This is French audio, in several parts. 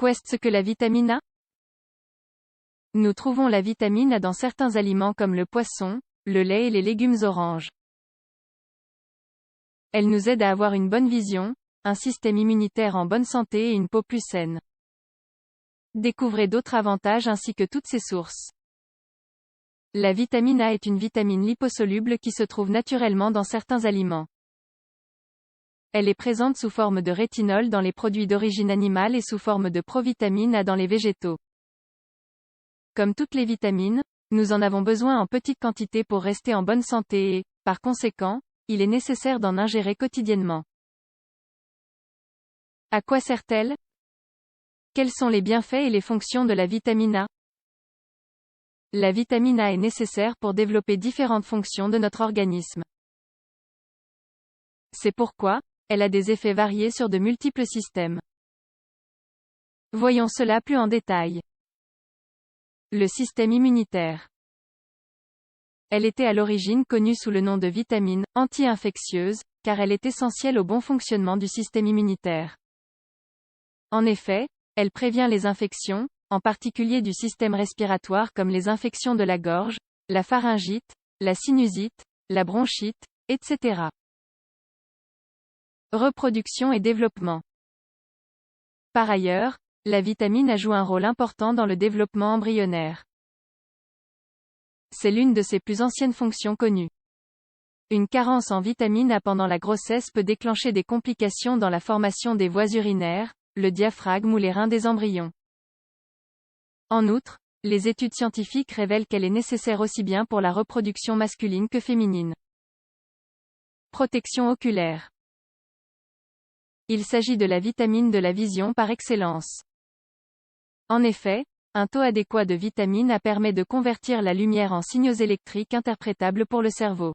Qu'est-ce que la vitamine A? Nous trouvons la vitamine A dans certains aliments comme le poisson, le lait et les légumes oranges. Elle nous aide à avoir une bonne vision, un système immunitaire en bonne santé et une peau plus saine. Découvrez d'autres avantages ainsi que toutes ses sources. La vitamine A est une vitamine liposoluble qui se trouve naturellement dans certains aliments. Elle est présente sous forme de rétinol dans les produits d'origine animale et sous forme de provitamine A dans les végétaux. Comme toutes les vitamines, nous en avons besoin en petite quantité pour rester en bonne santé et, par conséquent, il est nécessaire d'en ingérer quotidiennement. À quoi sert-elle? Quels sont les bienfaits et les fonctions de la vitamine A? La vitamine A est nécessaire pour développer différentes fonctions de notre organisme. C'est pourquoi, elle a des effets variés sur de multiples systèmes. Voyons cela plus en détail. Le système immunitaire. Elle était à l'origine connue sous le nom de vitamine anti-infectieuse, car elle est essentielle au bon fonctionnement du système immunitaire. En effet, elle prévient les infections, en particulier du système respiratoire comme les infections de la gorge, la pharyngite, la sinusite, la bronchite, etc. Reproduction et développement. Par ailleurs, la vitamine A joue un rôle important dans le développement embryonnaire. C'est l'une de ses plus anciennes fonctions connues. Une carence en vitamine A pendant la grossesse peut déclencher des complications dans la formation des voies urinaires, le diaphragme ou les reins des embryons. En outre, les études scientifiques révèlent qu'elle est nécessaire aussi bien pour la reproduction masculine que féminine. Protection oculaire. Il s'agit de la vitamine de la vision par excellence. En effet, un taux adéquat de vitamine A permet de convertir la lumière en signaux électriques interprétables pour le cerveau.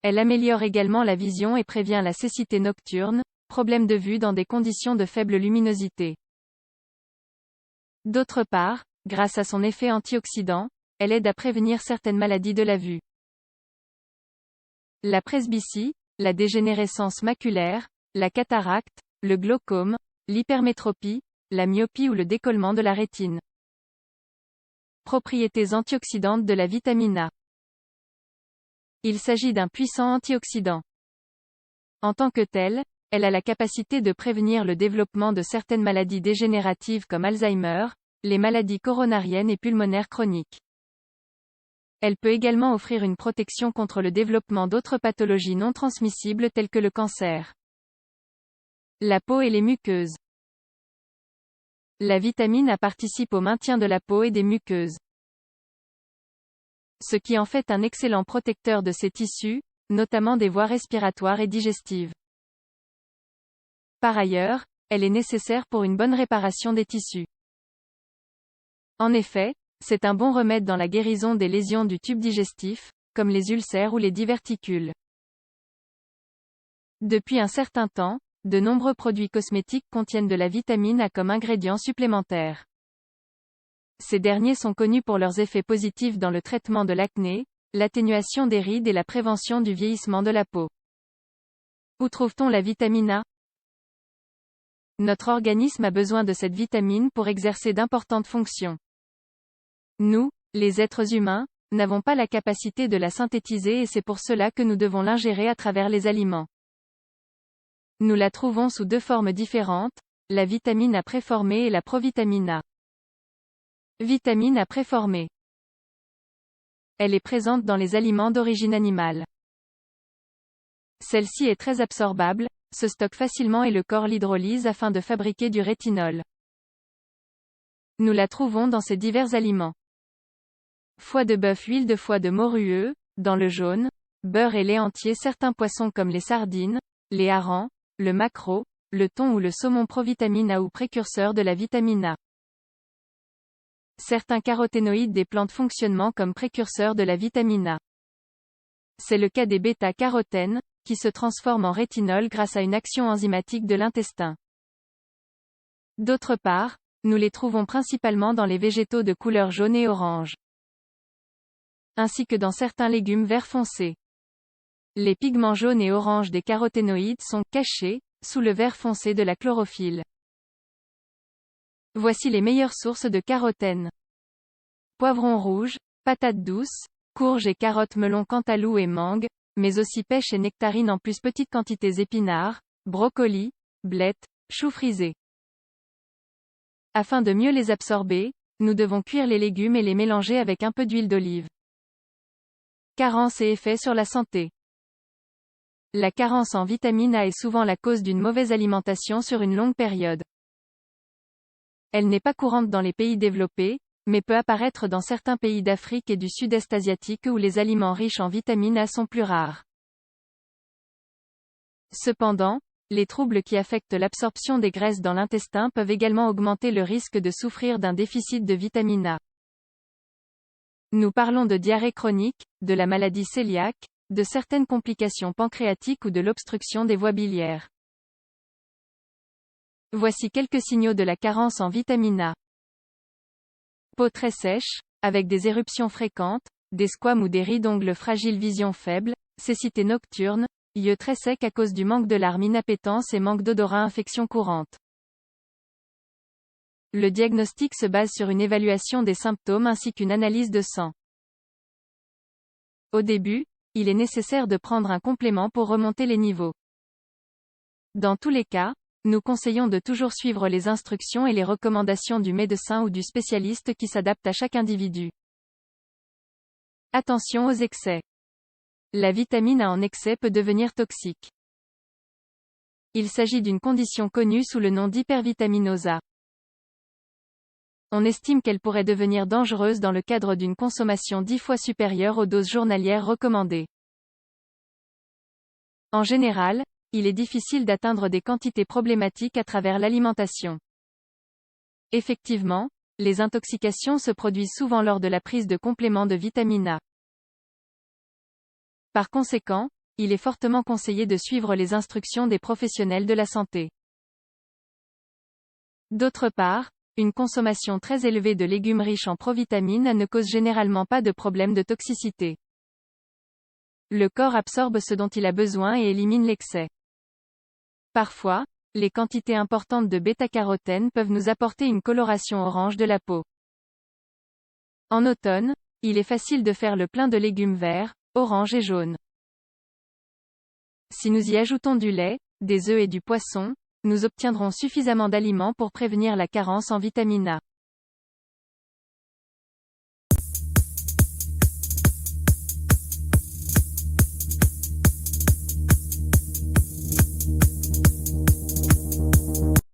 Elle améliore également la vision et prévient la cécité nocturne, problème de vue dans des conditions de faible luminosité. D'autre part, grâce à son effet antioxydant, elle aide à prévenir certaines maladies de la vue. La presbytie, la dégénérescence maculaire, la cataracte, le glaucome, l'hypermétropie, la myopie ou le décollement de la rétine. Propriétés antioxydantes de la vitamine A. Il s'agit d'un puissant antioxydant. En tant que tel, elle a la capacité de prévenir le développement de certaines maladies dégénératives comme Alzheimer, les maladies coronariennes et pulmonaires chroniques. Elle peut également offrir une protection contre le développement d'autres pathologies non transmissibles telles que le cancer. La peau et les muqueuses. La vitamine A participe au maintien de la peau et des muqueuses, ce qui en fait un excellent protecteur de ces tissus, notamment des voies respiratoires et digestives. Par ailleurs, elle est nécessaire pour une bonne réparation des tissus. En effet, c'est un bon remède dans la guérison des lésions du tube digestif, comme les ulcères ou les diverticules. Depuis un certain temps, de nombreux produits cosmétiques contiennent de la vitamine A comme ingrédient supplémentaire. Ces derniers sont connus pour leurs effets positifs dans le traitement de l'acné, l'atténuation des rides et la prévention du vieillissement de la peau. Où trouve-t-on la vitamine A? Notre organisme a besoin de cette vitamine pour exercer d'importantes fonctions. Nous, les êtres humains, n'avons pas la capacité de la synthétiser et c'est pour cela que nous devons l'ingérer à travers les aliments. Nous la trouvons sous deux formes différentes, la vitamine A préformée et la provitamine A. Vitamine A préformée. Elle est présente dans les aliments d'origine animale. Celle-ci est très absorbable, se stocke facilement et le corps l'hydrolyse afin de fabriquer du rétinol. Nous la trouvons dans ces divers aliments. Foie de bœuf, huile de foie de morue, œufs, dans le jaune, beurre et lait entier, certains poissons comme les sardines, les harengs, le maquereau, le thon ou le saumon, provitamine A ou précurseur de la vitamine A. Certains caroténoïdes des plantes fonctionnent comme précurseurs de la vitamine A. C'est le cas des bêta-carotènes, qui se transforment en rétinol grâce à une action enzymatique de l'intestin. D'autre part, nous les trouvons principalement dans les végétaux de couleur jaune et orange, ainsi que dans certains légumes vert foncé. Les pigments jaunes et orange des caroténoïdes sont cachés sous le vert foncé de la chlorophylle. Voici les meilleures sources de carotène. Poivron rouge, patates douces, courges et carottes, melon, cantaloupe et mangue, mais aussi pêche et nectarines en plus petites quantités, épinards, brocolis, blettes, choux frisés. Afin de mieux les absorber, nous devons cuire les légumes et les mélanger avec un peu d'huile d'olive. Carence et effets sur la santé. La carence en vitamine A est souvent la cause d'une mauvaise alimentation sur une longue période. Elle n'est pas courante dans les pays développés, mais peut apparaître dans certains pays d'Afrique et du Sud-Est asiatique où les aliments riches en vitamine A sont plus rares. Cependant, les troubles qui affectent l'absorption des graisses dans l'intestin peuvent également augmenter le risque de souffrir d'un déficit de vitamine A. Nous parlons de diarrhée chronique, de la maladie cœliaque, de certaines complications pancréatiques ou de l'obstruction des voies biliaires. Voici quelques signaux de la carence en vitamine A. Peau très sèche, avec des éruptions fréquentes, des squames ou des rides, ongles fragiles, vision faible, cécité nocturne, yeux très secs à cause du manque de larmes, inappétence et manque d'odorat, infection courante. Le diagnostic se base sur une évaluation des symptômes ainsi qu'une analyse de sang. Au début, il est nécessaire de prendre un complément pour remonter les niveaux. Dans tous les cas, nous conseillons de toujours suivre les instructions et les recommandations du médecin ou du spécialiste qui s'adaptent à chaque individu. Attention aux excès. La vitamine A en excès peut devenir toxique. Il s'agit d'une condition connue sous le nom d'hypervitaminose A. On estime qu'elle pourrait devenir dangereuse dans le cadre d'une consommation 10 fois supérieure aux doses journalières recommandées. En général, il est difficile d'atteindre des quantités problématiques à travers l'alimentation. Effectivement, les intoxications se produisent souvent lors de la prise de compléments de vitamine A. Par conséquent, il est fortement conseillé de suivre les instructions des professionnels de la santé. D'autre part, une consommation très élevée de légumes riches en provitamines ne cause généralement pas de problème de toxicité. Le corps absorbe ce dont il a besoin et élimine l'excès. Parfois, les quantités importantes de bêta-carotène peuvent nous apporter une coloration orange de la peau. En automne, il est facile de faire le plein de légumes verts, orange et jaune. Si nous y ajoutons du lait, des œufs et du poisson, nous obtiendrons suffisamment d'aliments pour prévenir la carence en vitamine A.